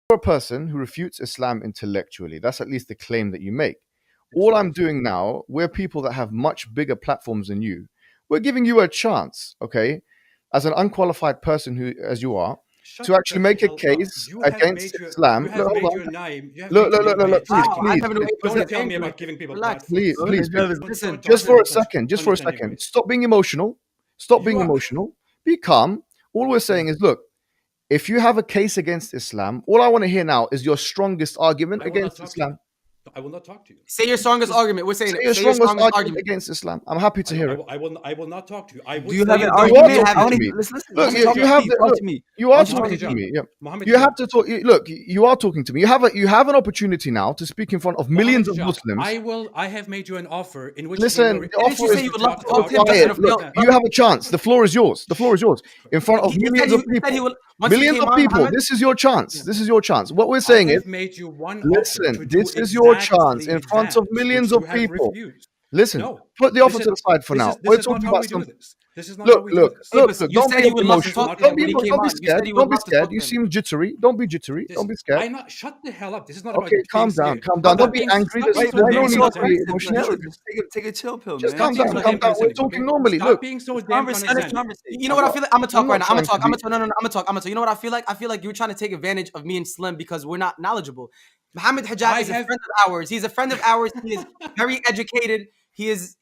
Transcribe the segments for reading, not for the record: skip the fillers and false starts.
You're a person who refutes Islam intellectually. That's at least the claim that you make. All I'm doing now, we're people that have much bigger platforms than you. We're giving you a chance, okay, as an unqualified person who, as you are, to actually make a case against Islam. You have made your name. Look, please, Don't tell me about giving people please, platforms. listen, just for a second, Stop being emotional. Be calm. All we're saying is, look, if you have a case against Islam, all I want to hear now is your strongest argument against Islam. I will not talk to you. Say your strongest argument. We're saying say your strongest argument against Islam. I'm happy to hear it. I will not talk to you. Do you have an argument? Listen, look, you have the, you are talking to me. Yeah. You have to talk. Look, you are talking to me. You have an opportunity now to speak in front of millions of Muslims. I have made you an offer in which listen. The offer is look, you have a chance. The floor is yours. In front of millions of people. Millions of people. This is your chance. What we're saying is, listen. This is your chance in front of millions of people. Listen, put the offer to the side for now. We're talking about something. Look. Don't be scared. Don't be scared. You seem jittery. Don't be jittery. Don't be scared. I'm not. Shut the hell up. This is not about. Okay, calm down. Don't be angry. Take a chill pill, man. Just calm down. We're talking normally. Look. You know what I feel like? I'm gonna talk right now. I'm gonna talk. You know what I feel like? I feel like you're trying to take advantage of me and Slim because we're not knowledgeable. Mohammad Hijab is a friend of ours. He's a friend of ours. He is very educated. He is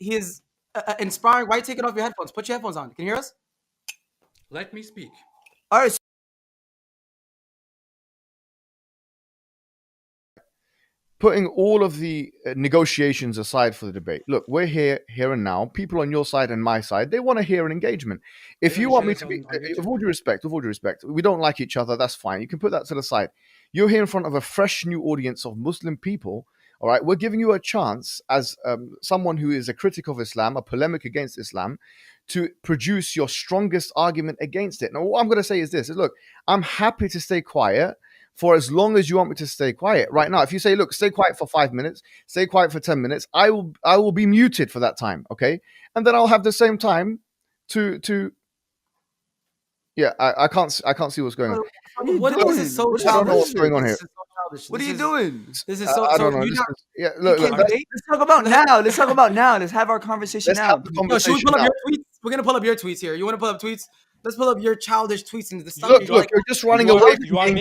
inspiring. Why are you taking off your headphones? Put your headphones on. Can you hear us? Let me speak. All right. Putting all of the negotiations aside for the debate. Look, we're here and now. People on your side and my side, they want to hear an engagement. If you want me to be, with all due respect, we don't like each other. That's fine. You can put that to the side. You're here in front of a fresh new audience of Muslim people. All right, we're giving you a chance as someone who is a critic of Islam, a polemic against Islam, to produce your strongest argument against it. Now, what I'm going to say is this: look, I'm happy to stay quiet for as long as you want me to stay quiet. Right now, if you say, look, stay quiet for 5 minutes, stay quiet for 10 minutes, I will be muted for that time, okay? And then I'll have the same time to yeah, I can't see what's going on. This is so childish. I don't know what's going on here. What are you doing? This is so. I don't know. Yeah, look. Let's talk about now. Let's have our conversation now. Should we pull up your tweets? We're gonna pull up your tweets here. You want to pull up tweets? Let's pull up your childish tweets into the stuff. Look, you're just running away. You are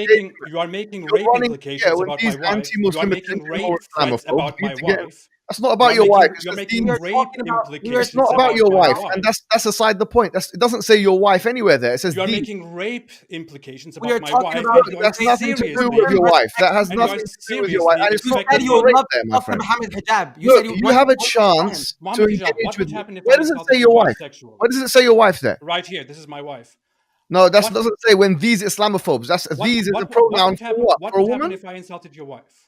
making rape implications about my wife. You are making rape threats about my wife. That's not about your wife. You're making rape implications. It's not about your wife, and that's aside the point. It doesn't say your wife anywhere there. It says you are making rape implications about my wife. That's nothing to do with your wife. That has nothing to do with your wife. And it's not rape there, my friend. Look, you have a chance to engage with. Where does it say your wife? Where does it say your wife there? Right here. This is my wife. No, that doesn't say when these Islamophobes. These is a pronoun for what? For a woman? What would happen if I insulted your wife?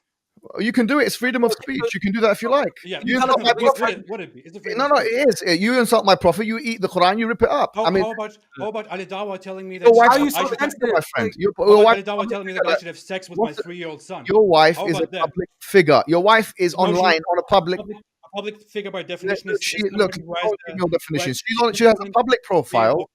You can do it. It's freedom of speech. You can do that if you like. Yeah, you insult my prophet. Would it be? No, it is. You insult my prophet. You eat the Quran. You rip it up. How about Ali Dawa telling me that? How are you so sensitive, my friend? Ali Dawa telling me that I should have sex with my 3-year-old son. Your wife is a public figure. Your wife is online on a public figure by definition. Look, definition. She has a public profile.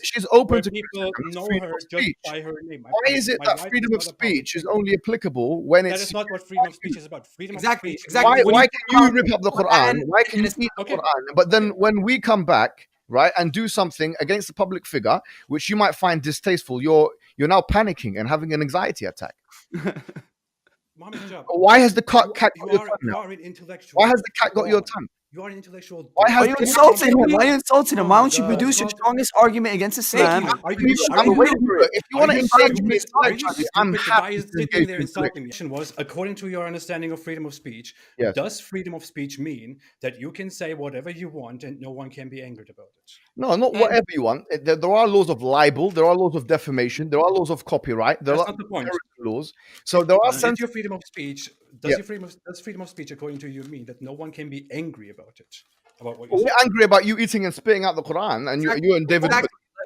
She's open to people know her just by her name. Why is it that freedom of speech is only applicable when it's? That is not what freedom of speech is about. Freedom of speech. Exactly. Why can you rip up the Quran? Why can you eat the Quran? But then when we come back, right, and do something against a public figure, which you might find distasteful, you're now panicking and having an anxiety attack. Why has the cat got your tongue now? Why has the cat got your tongue? You are an intellectual. Why are you insulting him? Why are you insulting him? Why don't you produce your strongest argument against Islam? If you want to engage me, I'm happy to engage there insulting me. Was according to your understanding of freedom of speech, does freedom of speech mean that you can say whatever you want and no one can be angered about it? No, not whatever you want. There are laws of libel. There are laws of defamation. There are laws of copyright. There are laws. So there are sense your freedom of speech. Does freedom of speech, according to you, mean that no one can be angry about it? About what we're angry about you eating and spitting out the Quran, and you and David.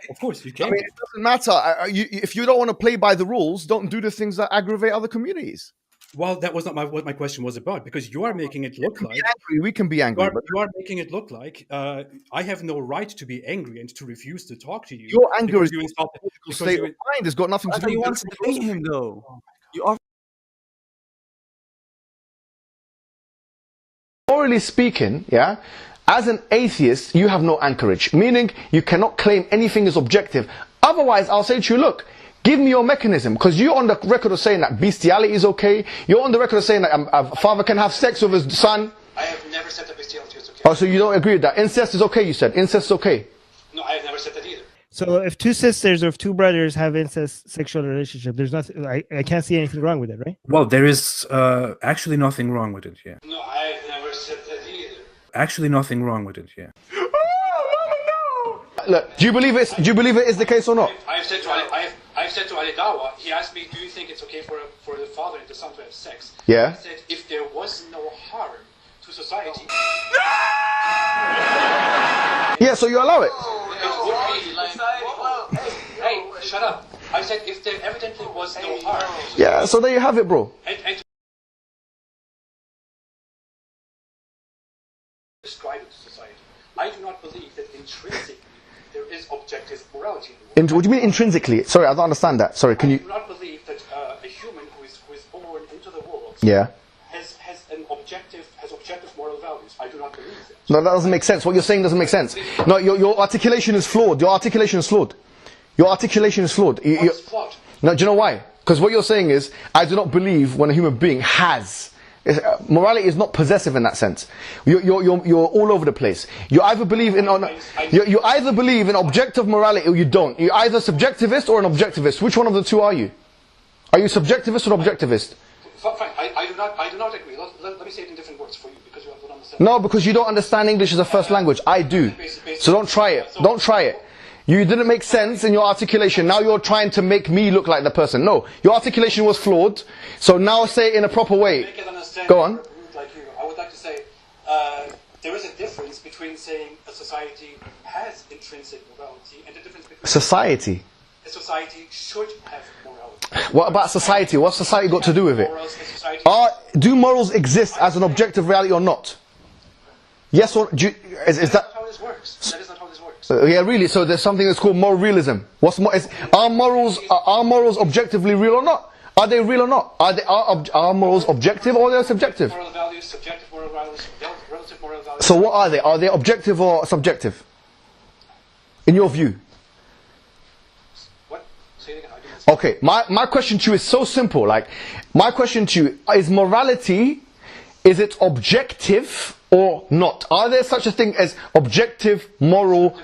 Of course, you can. I mean, it doesn't matter. If you don't want to play by the rules, don't do the things that aggravate other communities. Well, that was not what my question was about, because you are making it look like we can be angry. You are making it look like I have no right to be angry and to refuse to talk to you. Your anger is you insult a state of mind. It's got nothing to do with. You want to debate him, though. You are. Morally speaking, yeah, as an atheist, you have no anchorage, meaning you cannot claim anything is objective. Otherwise, I'll say to you, look, give me your mechanism, because you're on the record of saying that bestiality is okay. You're on the record of saying that a father can have sex with his son. I have never said that bestiality is okay. Oh, so you don't agree with that? Incest is okay, you said. Incest is okay. No, I have never said that either. So if two sisters or if two brothers have incest sexual relationship, there's nothing. I can't see anything wrong with it, right? Well, there is actually nothing wrong with it. Yeah. No, I have never said that either. Actually, nothing wrong with it. Yeah. Look, do you believe it is the case or not? I've said to Ali Dawa, he asked me, do you think it's okay for the father and the son to have sex? Yeah. I said, if there was no harm to society. Yeah, so you allow it. Hey, shut up. I said, if there evidently was no harm. Yeah, so there you have it, bro. And describe it to society. I do not believe that intrinsically there is objective morality in the world. What do you mean intrinsically? Sorry, I don't understand that. Sorry, can you? I do not believe that a human who is born into the world has objective moral values. I do not believe that. No, that doesn't make sense. What you're saying doesn't make sense. No, your articulation is flawed. Your articulation is flawed. What's flawed? No, do you know why? Because what you're saying is, I do not believe when a human being has. Morality is not possessive in that sense. You're all over the place. You either believe in objective morality or you don't. You're either subjectivist or an objectivist. Which one of the two are you? Are you subjectivist or objectivist? Fine. I do not agree. Let me say it in different words for you, because you don't understand. No, because you don't understand English as a first language. I do. So don't try it. Don't try it. You didn't make sense in your articulation. Now you're trying to make me look like the person. No, your articulation was flawed. So now say it in a proper way. Go on. Like you, I would like to say there is a difference between saying a society has intrinsic morality and the difference between society. A society should have morality. What about society? What's society got to do with it? Do morals exist as an objective reality or not? Yes or is that? How this works? That is not how this works. Yeah, really. So there's something that's called moral realism. Are morals objectively real or not? Are they real or not? Are morals objective or they're subjective? Moral values, subjective moral values, relative moral values. So what are they? Are they objective or subjective? In your view? What? Say it again. Okay, my question to you is so simple. Like, my question to you is morality, is it objective or not? Are there such a thing as objective moral? No,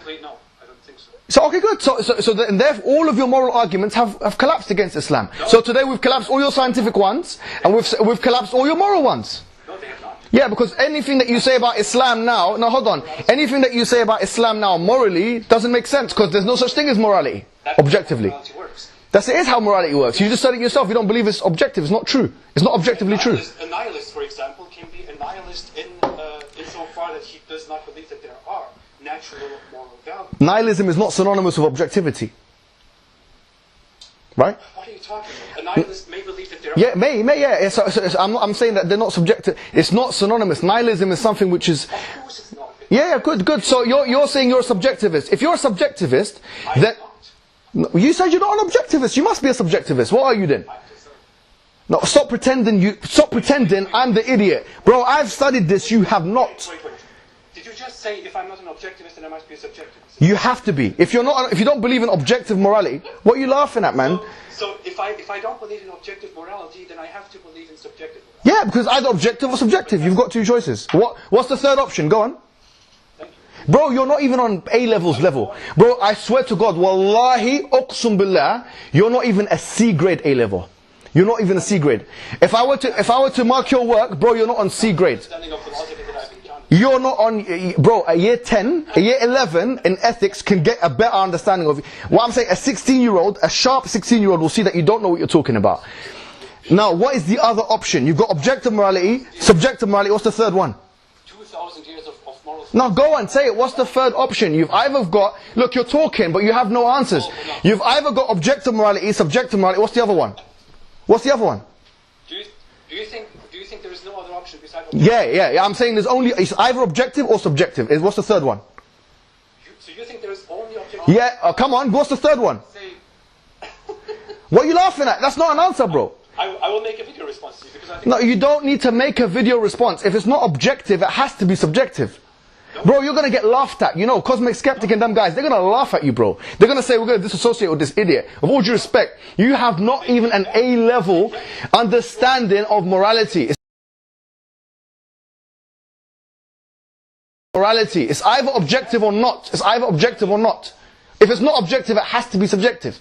I don't think so. So okay, good. So then therefore all of your moral arguments have collapsed against Islam. No. So today we've collapsed all your scientific ones and we've collapsed all your moral ones. No, they have not. Yeah, because anything that you say about Islam now, hold on. Anything that you say about Islam now morally doesn't make sense because there's no such thing as morality, objectively. Morality works. It is how morality works. You just said it yourself. You don't believe it's objective. It's not true. It's not objectively true. A nihilist, for example, can be a nihilist insofar that he does not believe that there are natural moral values. Nihilism is not synonymous with objectivity. Right? What are you talking about? A nihilist may believe that there are... Yeah, may, yeah. So I'm saying that they're not subjective. It's not synonymous. Nihilism is something which is... Of course it's not. Yeah, good. So you're saying you're a subjectivist. If you're a subjectivist, then... You said you're not an objectivist. You must be a subjectivist. What are you then? No, stop pretending. I'm the idiot, bro. I've studied this. You have not. Wait. Did you just say if I'm not an objectivist, then I must be a subjectivist? You have to be. If you don't believe in objective morality, what are you laughing at, man? So if I don't believe in objective morality, then I have to believe in subjective morality. Yeah, because either objective or subjective. You've got two choices. What's the third option? Go on. Bro, you're not even on A-levels level. Bro, I swear to God, wallahi, uqsum billah, you're not even a C grade A-level. You're not even a C grade. If I were to mark your work, bro, you're not on C grade. You're not on, bro, a year 10, a year 11 in ethics can get a better understanding of it. What I'm saying, a 16-year-old, a sharp 16-year-old will see that you don't know what you're talking about. Now, what is the other option? You've got objective morality, subjective morality, what's the third one? 2,000 years of moral... Now go on, say it. What's the third option? You've either got... Look, you're talking, but you have no answers. You've either got objective morality, subjective morality. What's the other one? Do you think there is no other option besides? Yeah. I'm saying it's either objective or subjective. What's the third one? So you think there is only objective? Yeah. Come on. What's the third one? What are you laughing at? That's not an answer, bro. I will make a video response to you because I think. No, you don't need to make a video response. If it's not objective, it has to be subjective. Bro, you're gonna get laughed at. You know, Cosmic Skeptic and them guys, they're gonna laugh at you, bro. They're gonna say we're gonna disassociate with this idiot. With all due respect, you have not even an A-level understanding of morality. It's either objective or not. It's either objective or not. If it's not objective, it has to be subjective.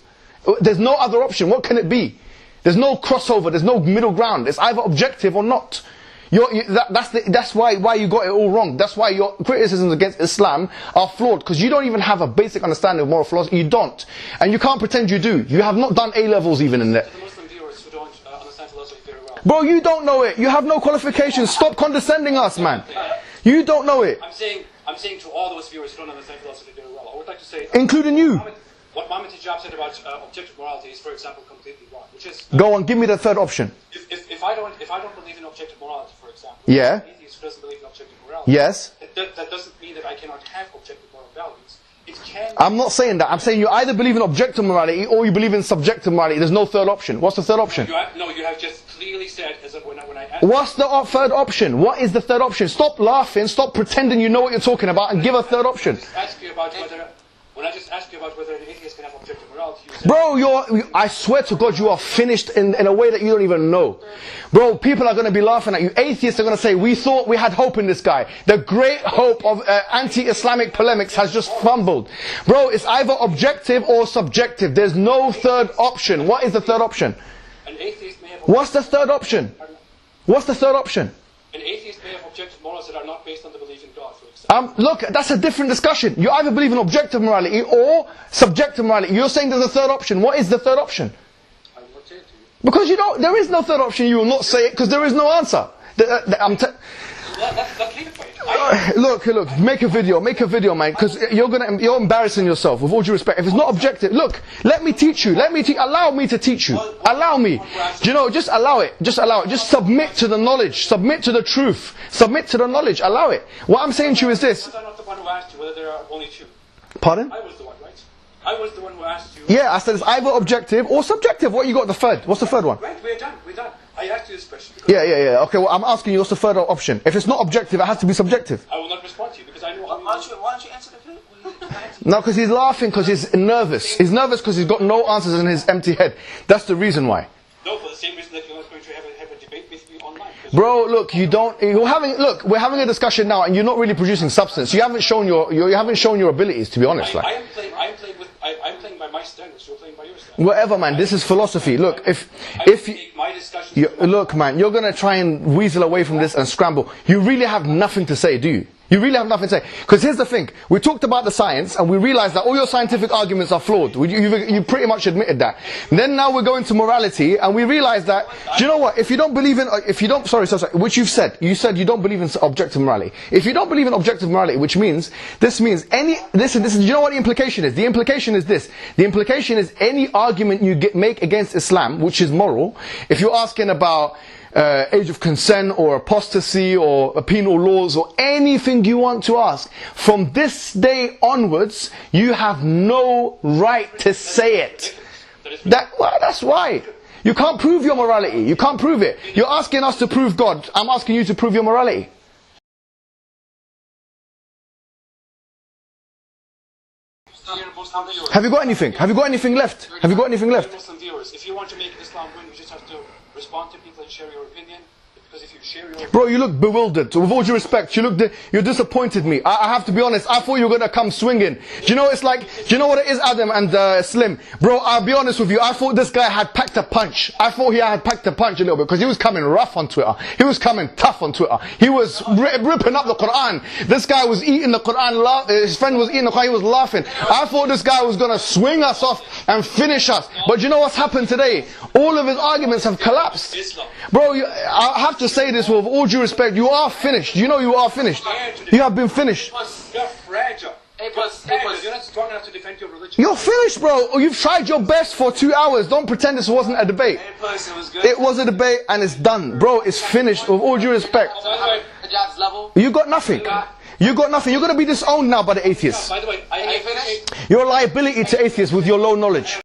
There's no other option. What can it be? There's no crossover. There's no middle ground. It's either objective or not. That's why you got it all wrong. That's why your criticisms against Islam are flawed, because you don't even have a basic understanding of moral philosophy. You don't, and you can't pretend you do. You have not done A-levels even in there. The Muslim viewers who don't understand philosophy very well. Bro, you don't know it. You have no qualifications. Stop condescending us, man. You don't know it. I'm saying to all those viewers who don't understand philosophy very well, I would like to say, including you. What Mohammad Hijab said about objective morality is, for example, completely wrong. Which is go on, give me the third option. If I don't believe in objective morality, for example, yeah, an atheist who doesn't believe in objective morality, yes, that doesn't mean that I cannot have objective moral values. It can. I'm not saying that. I'm saying you either believe in objective morality or you believe in subjective morality. There's no third option. What's the third option? You have just clearly said when I asked. What's the third option? What is the third option? Stop laughing. Stop pretending you know what you're talking about and give a third option. When I just asked you about whether an atheist can have objective morality, you said, bro, I swear to God, you are finished in a way that you don't even know. Bro, people are going to be laughing at you. Atheists are going to say, we thought we had hope in this guy. The great hope of anti-Islamic polemics has just fumbled. Bro, it's either objective or subjective. There's no third option. What is the third option? An atheist may have. What's the third option? What's the third option? An atheist may have objective morals that are not based on the belief in God, for example. Look, that's a different discussion. You either believe in objective morality or subjective morality. You're saying there's a third option. What is the third option? I will not say it to you. Because there is no third option. You will not say it because there is no answer. Let's leave it for it. Look, make a video, man, because you're embarrassing yourself, with all due respect. If it's not objective, look, let me teach you, allow me to teach you, allow me, do you know, just allow it, just submit to the knowledge, submit to the truth, submit to the knowledge, allow it. What I'm saying to you is this. I'm not the one who asked you whether there are only two. Pardon? I was the one, right? I was the one who asked you. Yeah, I said it's either objective or subjective. What you got the third? What's the third one? Right, we're done. I asked you this question. Yeah. Okay, well, I'm asking you, what's the third option? If it's not objective, it has to be subjective. I will not respond to you because I know how Why don't you answer the question? No, because he's laughing because he's nervous. He's nervous because he's got no answers in his empty head. That's the reason why. No, for the same reason that you're not going to have a debate with me online. Bro, look, we're having a discussion now, and you're not really producing substance. You haven't shown your abilities, to be honest. I'm playing by my standards. You're playing by your standards. Whatever, man. This is philosophy. Look, look, man, you're gonna try and weasel away from this and scramble. You really have nothing to say, do you? You really have nothing to say. Because here's the thing. We talked about the science and we realized that all your scientific arguments are flawed. You pretty much admitted that. Then now we're going to morality and we realize that, do you know what? If you don't believe in, sorry, which you said you don't believe in objective morality. If you don't believe in objective morality, which means, this means listen, do you know what the implication is? The implication is this. The implication is any argument you make against Islam, which is moral, if you're asking about age of consent or apostasy or penal laws or anything you want to ask, from this day onwards, you have no right to say it. That's why. You can't prove your morality. You can't prove it. You're asking us to prove God. I'm asking you to prove your morality. Have you got anything? Have you got anything left? Have you got anything left? Muslim viewers, if you want to make Islam win, you just have to respond to people and share your opinion. Because if you share your Bro, you look bewildered. With all due respect, you disappointed me. I have to be honest. I thought you were gonna come swinging. Do you know it's like? Do you know what it is, Adam and Slim? Bro, I'll be honest with you. I thought this guy had packed a punch. I thought he had packed a punch a little bit because he was coming rough on Twitter. He was coming tough on Twitter. He was ripping up the Quran. This guy was eating the Quran. His friend was eating the Quran. He was laughing. I thought this guy was gonna swing us off and finish us. But you know what's happened today? All of his arguments have collapsed. Bro, I have to say this with all due respect. You are finished. You know you are finished. You have been finished. You're fragile. Hey, You're not strong enough to defend your religion. You're finished, bro. You've tried your best for 2 hours. Don't pretend this wasn't a debate. It was a debate and it's done. Bro, it's finished. With all due respect. You got nothing. You got nothing. You're going to be disowned now by the atheists. By the way, You're a liability to atheists with your low knowledge.